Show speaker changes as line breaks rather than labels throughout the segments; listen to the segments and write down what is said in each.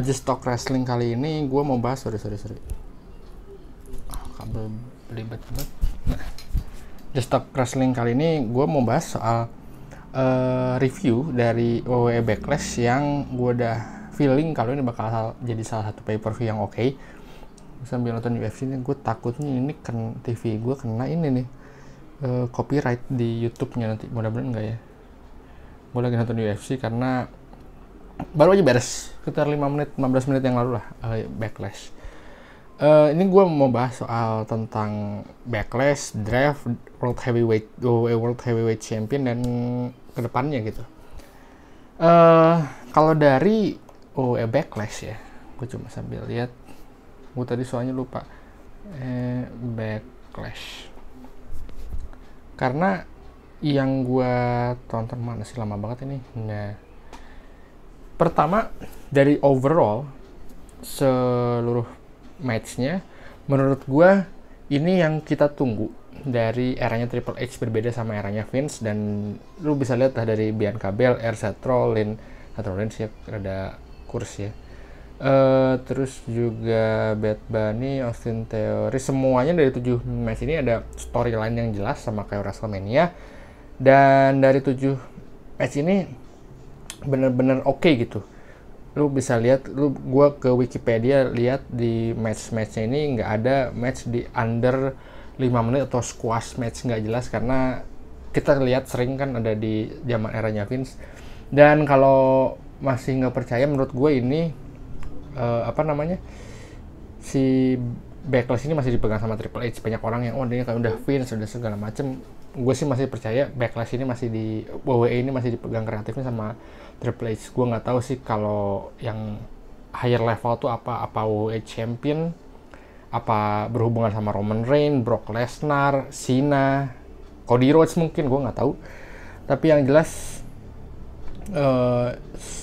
Just Talk Wrestling kali ini gue mau bahas, sorry. Kabel belibet banget. Nah, Just Talk Wrestling kali ini gue mau bahas soal review dari WWE Backlash yang gue udah feeling kalau ini bakal jadi salah satu pay per view yang oke. Sambil nonton UFC ini gue takutnya ini TV gue kena ini nih copyright di YouTube-nya nanti, mudah-mudahan enggak ya. Gue lagi nonton UFC karena baru aja beres sekitar 15 menit yang lalu lah, Backlash. Ini gue mau bahas soal tentang Backlash, draft, World Heavyweight Champion dan kedepannya gitu. Kalau dari Backlash ya, gue cuma sambil lihat. Gue tadi soalnya lupa. Backlash. Karena yang gue tonton mana sih, lama banget ini. Nah, pertama dari overall seluruh matchnya, menurut gue ini yang kita tunggu dari eranya Triple H, berbeda sama eranya Vince. Dan lu bisa lihat lah dari Bianca Belair, Seth Rollins sih ada kurs ya. Terus juga Bad Bunny, Austin Theory, semuanya dari 7 match ini ada storyline yang jelas sama kayak WrestleMania. Dan dari 7 match ini bener-bener oke gitu. Lu bisa lihat, gua ke Wikipedia lihat di match-matchnya ini nggak ada match di under 5 menit atau squash match, nggak jelas, karena kita lihat sering kan ada di zaman eranya Vince. Dan kalau masih nggak percaya, menurut gue ini si Backlash ini masih dipegang sama Triple H. Banyak orang yang dia kan udah Vince, udah segala macem. Gue sih masih percaya Backlash ini masih di WWE ini masih dipegang kreatifnya sama Triple H. Gue nggak tahu sih kalau yang higher level tuh apa WWE Champion, apa berhubungan sama Roman Reigns, Brock Lesnar, Cena, Cody Rhodes mungkin, gue nggak tahu. Tapi yang jelas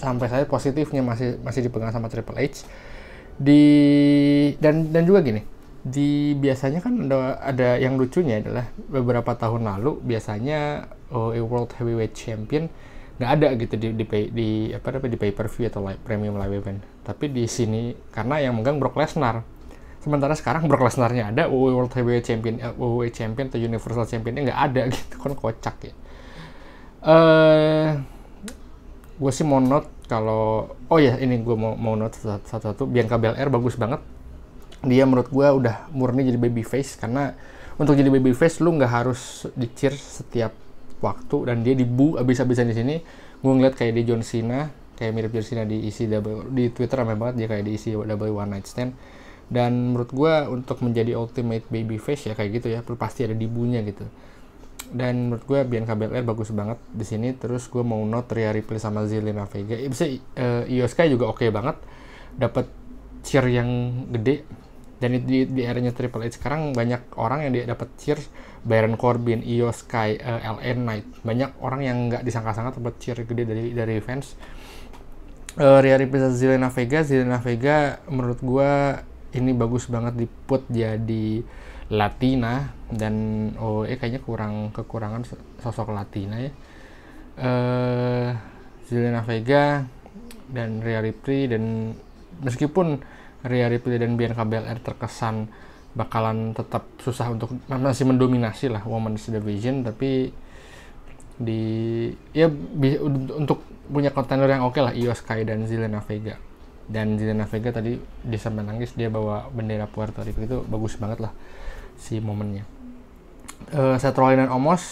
sampai saya positifnya masih dipegang sama Triple H. Dan juga gini, biasanya kan ada yang lucunya adalah beberapa tahun lalu biasanya World Heavyweight Champion nggak ada gitu di pay per view atau premium live event. Tapi di sini karena yang megang Brock Lesnar. Sementara sekarang Brock Lesnar-nya ada, World Heavyweight Champion, WWE Champion atau Universal Champion-nya nggak ada gitu, kan kocak ya. Gue sih mau note kalau ini gue mau note satu-satu. Bianca Belair bagus banget. Dia menurut gue udah murni jadi babyface, karena untuk jadi babyface lu nggak harus di-cheer setiap waktu, dan dia dibu abis-abisan di sini. Gue ngeliat kayak di John Cena, kayak mirip John Cena di ECW. Di Twitter ramai banget dia kayak di ECW One Night Stand. Dan menurut gue untuk menjadi ultimate babyface ya kayak gitu ya, pasti ada dibunya gitu. Dan menurut gue Bianca Belair bagus banget di sini. Terus gue mau note Rhea Ripley sama Zelina Vega. Bisa Io Sky juga oke banget, dapat cheer yang gede. Dan di eranya Triple H sekarang banyak orang yang dia dapat cheer. Baron Corbin, Io Sky, LA Knight, banyak orang yang nggak disangka-sangka dapat cheer gede dari fans. Rhea Ripley sama Zelina Vega menurut gue ini bagus banget diput jadi Latina. Dan kayaknya kekurangan sosok Latina ya. Zelina Vega dan Rhea Ripley, dan meskipun Rhea Ripley dan Bianca Belair terkesan bakalan tetap susah untuk masih mendominasi lah Women's Division, tapi untuk punya kontender yang oke lah, Io Sky dan Zelina Vega. Dan Zelina Vega tadi di sampai nangis dia bawa bendera Puerto Rico, itu bagus banget lah si momennya. Seth Rollins dan Omos,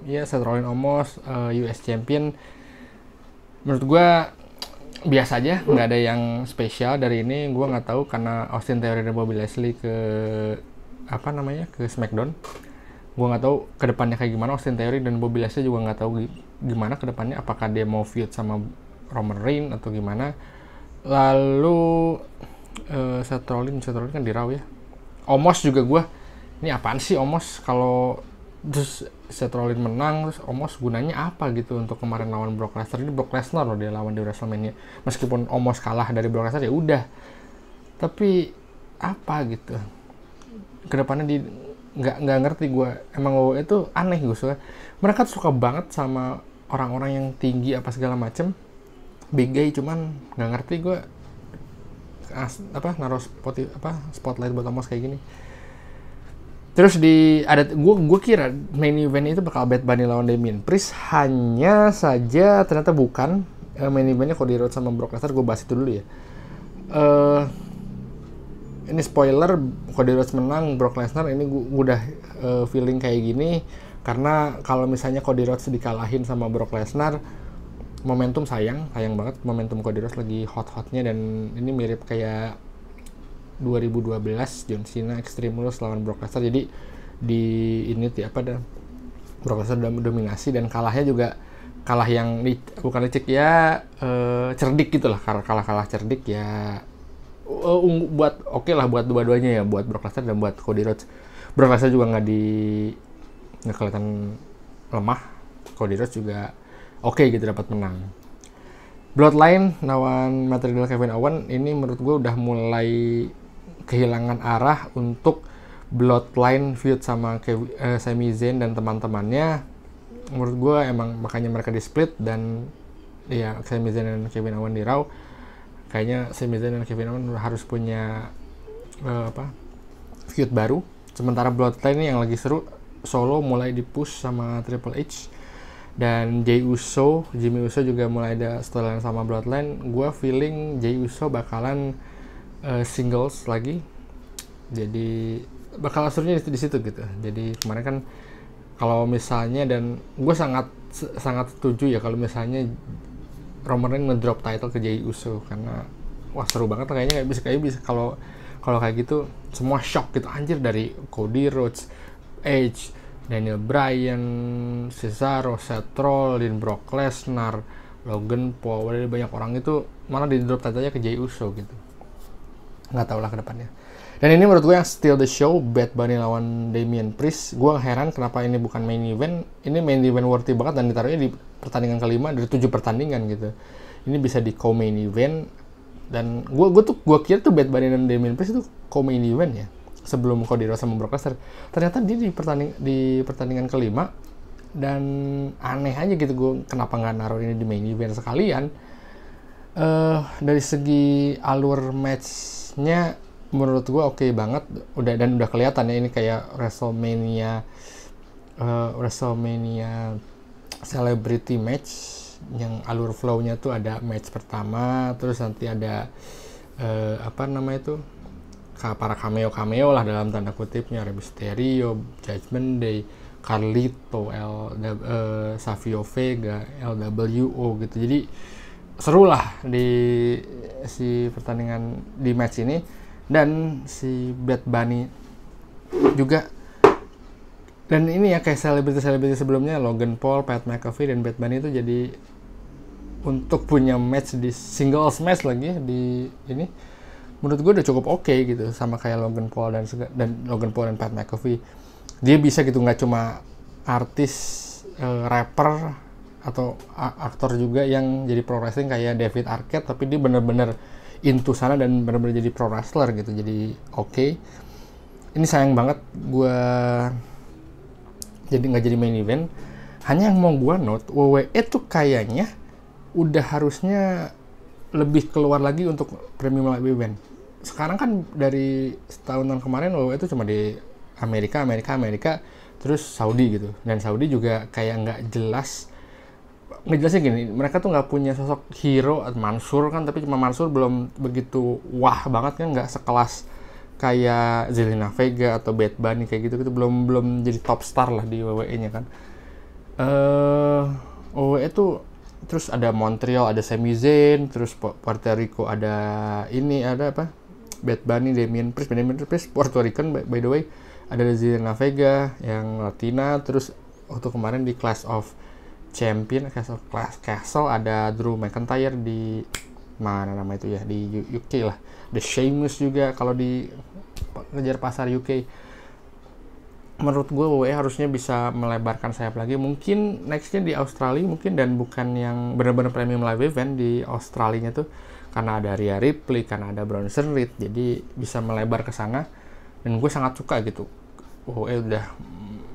Seth Rollins Omos US Champion, menurut gue biasa aja, nggak ada yang spesial dari ini. Gue nggak tahu karena Austin Theory dan Bobby Lashley ke SmackDown. Gue nggak tahu kedepannya kayak gimana. Austin Theory dan Bobby Lashley juga nggak tahu gimana kedepannya, apakah dia mau feud sama Roman Reigns atau gimana. Lalu Seth Rollins kan di Raw ya. Omos juga gue, ini apaan sih Omos, kalau terus Seth Rollins menang, terus Omos gunanya apa gitu untuk kemarin lawan Brock Lesnar. Ini Brock Lesnar loh dia lawan di WrestleMania. Meskipun Omos kalah dari Brock Lesnar ya udah, tapi apa gitu kedepannya nggak ngerti gue. Emang WWE itu aneh gue suka. Mereka tuh suka banget sama orang-orang yang tinggi apa segala macem, big guy, cuman nggak ngerti gue naruh spotlight buat Omos kayak gini. Terus gue kira main event itu bakal Bad Bunny lawan Damian Priest, hanya saja ternyata bukan. Main eventnya Cody Rhodes sama Brock Lesnar. Gue bahas itu dulu ya. Ini spoiler, Cody Rhodes menang, Brock Lesnar. Ini gue udah feeling kayak gini karena kalau misalnya Cody Rhodes dikalahin sama Brock Lesnar, momentum sayang banget. Momentum Cody Rhodes lagi hot-hotnya, dan ini mirip kayak 2012 John Cena Extreme Rules lawan Brock Lesnar. Jadi di ini Brock Lesnar udah dominasi, dan kalahnya juga kalah yang bukan licik ya, cerdik gitulah. Kalah cerdik ya. Buat oke lah buat dua-duanya ya, buat Brock Lesnar dan buat Cody Rhodes. Brock Lesnar juga nggak kelihatan lemah. Cody Rhodes juga oke gitu, dapat menang. Bloodline lawan Matt Riddle Kevin Owens, ini menurut gue udah mulai kehilangan arah untuk Bloodline feud sama Sami Zayn dan teman-temannya. Menurut gue emang makanya mereka di split, dan ya Sami Zayn dan Kevin Owens di Raw. Kayaknya Sami Zayn dan Kevin Owens harus punya feud baru. Sementara Bloodline ini yang lagi seru, solo mulai di-push sama Triple H, dan Jimmy Uso juga mulai ada storyline sama Bloodline. Gue feeling Jey Uso bakalan singles lagi, jadi bakal serunya di situ gitu. Jadi kemarin kan kalau misalnya, dan gue sangat setuju ya kalau misalnya Roman Reigns ngedrop title ke Jey Uso, karena wah seru banget kayaknya. Kayak bisa kalau kayak gitu semua shock gitu, anjir, dari Cody Rhodes, Edge, Daniel Bryan, Cesaro, Seth Rollins, Brock Lesnar, Logan Paul, ada banyak orang itu malah di drop title-nya ke Jey Uso gitu. Nggak tahu lah ke depannya. Dan ini menurut gue yang steal the show, Bad Bunny lawan Damian Priest. Gue heran kenapa ini bukan main event. Ini main event worthy banget, dan ditaruhnya di pertandingan kelima dari 7 pertandingan gitu. Ini bisa di co-main event, dan gue kira tuh Bad Bunny dan Damian Priest itu co-main event ya, sebelum Cody Rhodes sama Brock Lesnar. Ternyata dia di pertandingan kelima, dan aneh aja gitu gue kenapa nggak naruh ini di main event sekalian. Dari segi alur matchnya menurut gue oke banget, udah kelihatan ya, ini kayak WrestleMania celebrity match yang alur flow-nya tuh ada match pertama, terus nanti ada para cameo lah dalam tanda kutipnya, Rey Mysterio, Judgment Day, Carlito, Savio Vega, LWO gitu. Jadi seru lah di pertandingan di match ini. Dan si Bad Bunny juga, dan ini ya kayak selebriti sebelumnya, Logan Paul, Pat McAfee, dan Bad Bunny itu jadi untuk punya match di singles match lagi di ini, menurut gue udah cukup oke gitu, sama kayak Logan Paul dan Pat McAfee. Dia bisa gitu, nggak cuma artis, rapper atau aktor juga yang jadi pro wrestling kayak David Arquette, tapi dia bener-bener into sana dan benar-benar jadi pro wrestler gitu. Jadi oke. Ini sayang banget gue jadi nggak jadi main event. Hanya yang mau gue note, WWE tuh kayaknya udah harusnya lebih keluar lagi untuk premium live event. Sekarang kan dari setahunan kemarin WWE itu cuma di Amerika, terus Saudi gitu. Dan Saudi juga kayak nggak jelas. Ngejelasin gini, mereka tuh nggak punya sosok hero, Mansur kan, tapi cuma Mansur belum begitu wah banget kan, nggak sekelas kayak Zelina Vega atau Bad Bunny kayak gitu belum jadi top star lah di WWE-nya kan. WWE tuh terus ada Montreal, ada Sami Zayn, terus Puerto Rico ada Bad Bunny, Damian Priest Puerto Rican by the way, ada Zelina Vega yang Latina, terus waktu kemarin di Clash of Castle ada Drew McIntyre di mana nama itu ya, di UK lah. The Sheamus juga kalau di ngejar pasar UK. Menurut gue WWE harusnya bisa melebarkan sayap lagi. Mungkin nextnya di Australia mungkin, dan bukan yang benar-benar premium live event di Australia tuh, karena ada Rhea Ripley, karena ada Bronson Reed, jadi bisa melebar ke sana. Dan gue sangat suka gitu. WWE udah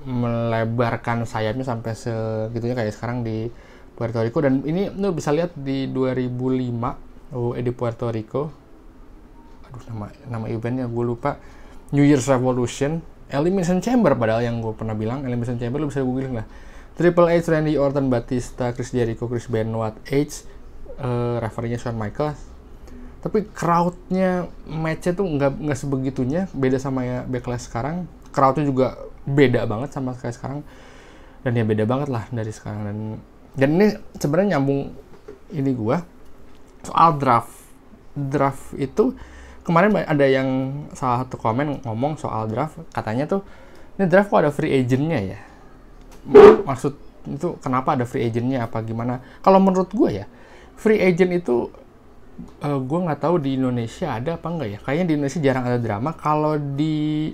melebarkan sayapnya sampai segitunya, kayak sekarang di Puerto Rico. Dan ini lu bisa lihat di 2005 WWE di Puerto Rico. Aduh, nama eventnya gue lupa. New Year's Revolution, Elimination Chamber, padahal yang gue pernah bilang Elimination Chamber, lu bisa googling lah. Triple H, Randy Orton, Batista, Chris Jericho, Chris Benoit, Edge, referee-nya Shawn Michaels. Tapi crowd-nya, match-nya tuh nggak sebegitunya, beda sama ya Backlash sekarang. Crowd-nya juga beda banget sama kayak sekarang, dan ya beda banget lah dari sekarang. Dan ini sebenarnya nyambung ini gue soal draft itu. Kemarin ada yang salah satu komen ngomong soal draft, katanya tuh, ini draft kok ada free agent-nya ya? Maksud itu kenapa ada free agent-nya apa gimana? Kalau menurut gue ya, free agent itu gue nggak tahu di Indonesia ada apa enggak ya. Kayaknya di Indonesia jarang ada drama. Kalau di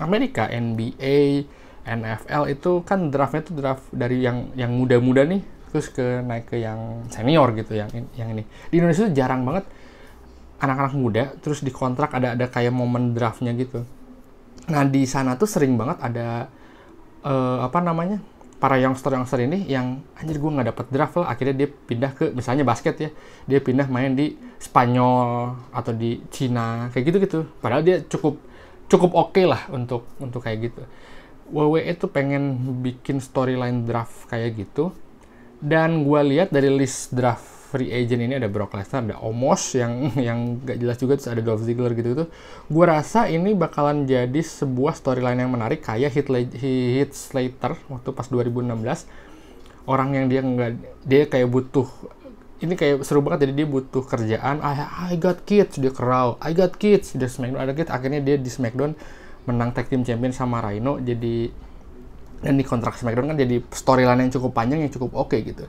Amerika, NBA, NFL itu kan draftnya tuh draft dari yang muda-muda nih, terus naik ke yang senior gitu, yang ini. Di Indonesia tuh jarang banget anak-anak muda terus dikontrak, ada kayak momen draftnya gitu. Nah di sana tuh sering banget ada para youngster ini yang anjir gue nggak dapet draft lah, akhirnya dia pindah ke misalnya basket ya, dia pindah main di Spanyol atau di Cina kayak gitu. Padahal dia cukup oke lah untuk kayak gitu. WWE tuh pengen bikin storyline draft kayak gitu, dan gue lihat dari list draft free agent ini ada Brock Lesnar, ada Omos yang gak jelas juga, terus ada Dolph Ziggler gitu. Gue rasa ini bakalan jadi sebuah storyline yang menarik kayak Heath Slater waktu pas 2016. Orang yang dia kayak butuh, ini kayak seru banget, jadi dia butuh kerjaan. I got kids, dia ke Raw. I got kids, dia SmackDown, ada kids. Akhirnya dia di SmackDown menang tag team champion sama Rhino, dan di kontrak SmackDown kan jadi storyline yang cukup panjang, yang cukup oke gitu.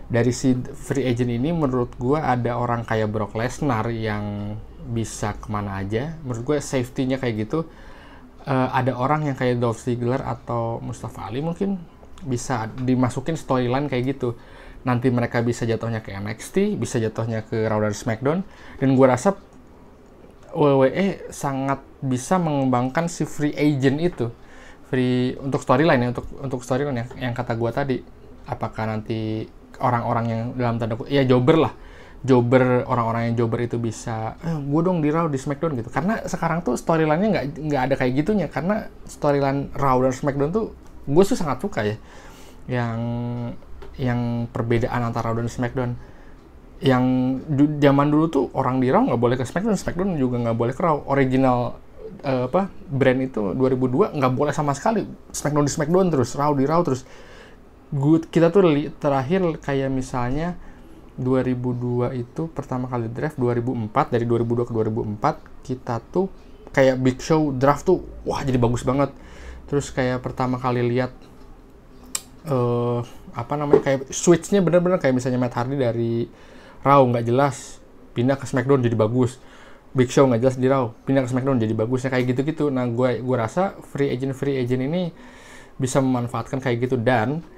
Dari si free agent ini menurut gue ada orang kayak Brock Lesnar yang bisa kemana aja. Menurut gue safety-nya kayak gitu. Ada orang yang kayak Dolph Ziggler atau Mustafa Ali mungkin bisa dimasukin storyline kayak gitu. Nanti mereka bisa jatuhnya ke NXT, bisa jatuhnya ke Raw dan SmackDown. Dan gue rasa WWE sangat bisa mengembangkan si free agent itu. Untuk storyline ya, untuk storyline yang kata gue tadi. Apakah nanti orang-orang yang dalam tanda kutip ya orang-orang yang jobber itu bisa gue dong di Raw, di SmackDown gitu. Karena sekarang tuh storyline-nya nggak ada kayak gitunya, karena storyline Raw dan SmackDown tuh gue tuh sangat suka ya yang perbedaan antara Raw dan SmackDown. Yang zaman dulu tuh orang di Raw nggak boleh ke SmackDown juga nggak boleh ke Raw. Original brand itu 2002 nggak boleh sama sekali, SmackDown di SmackDown terus, Raw di Raw terus. Kita tuh terakhir kayak misalnya 2002 itu pertama kali draft, 2004, dari 2002 ke 2004 kita tuh kayak Big Show draft tuh wah jadi bagus banget. Terus kayak pertama kali lihat kayak switch-nya bener-bener kayak misalnya Matt Hardy dari Raw nggak jelas pindah ke SmackDown jadi bagus, Big Show nggak jelas di Raw pindah ke SmackDown jadi bagusnya kayak gitu. Nah gue rasa free agent ini bisa memanfaatkan kayak gitu. Dan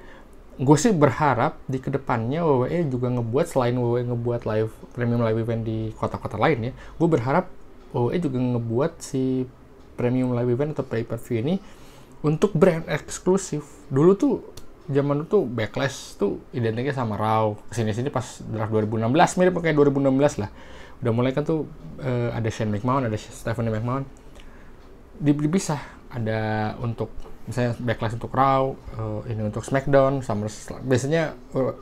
gue sih berharap di kedepannya WWE juga selain WWE ngebuat premium live event di kota-kota lain ya, gue berharap WWE juga ngebuat si premium live event atau pay-per-view ini untuk brand eksklusif. Dulu tuh zaman itu Backlash tuh identiknya sama Raw, kesini-sini pas draft 2016 mirip kayak 2016 lah, udah mulai kan tuh ada Shane McMahon, ada Stephanie McMahon, dipisah, ada untuk misalnya Backlash untuk Raw, ini untuk SmackDown, biasanya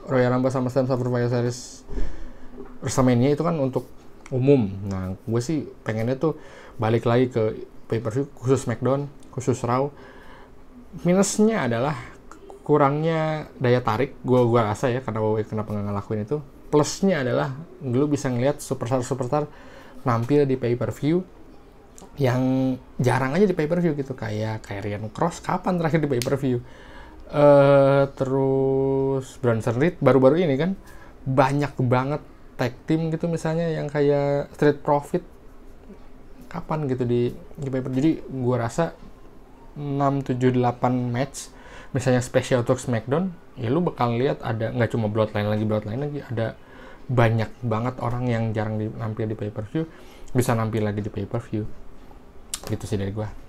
Royal Rumble sama Survivor Series WrestleMania itu kan untuk umum. Nah, gue sih pengennya tuh balik lagi ke pay-per-view khusus SmackDown, khusus Raw. Minusnya adalah kurangnya daya tarik, gue rasa ya, karena WWE kenapa nggak ngelakuin itu. Plusnya adalah lu bisa ngeliat superstar nampil di pay-per-view yang jarang aja di pay-per-view gitu, kayak Karrion Kross kapan terakhir di pay-per-view, terus Bronson Reed baru-baru ini kan banyak banget tag team gitu misalnya yang kayak Street Profit kapan gitu di pay-per-view. Jadi gue rasa 6, 7, 8 match misalnya spesial untuk SmackDown ya lu bakal lihat ada nggak cuma Bloodline lagi, ada banyak banget orang yang jarang nampil di pay-per-view bisa nampil lagi di pay-per-view. Gitu sih dari gue.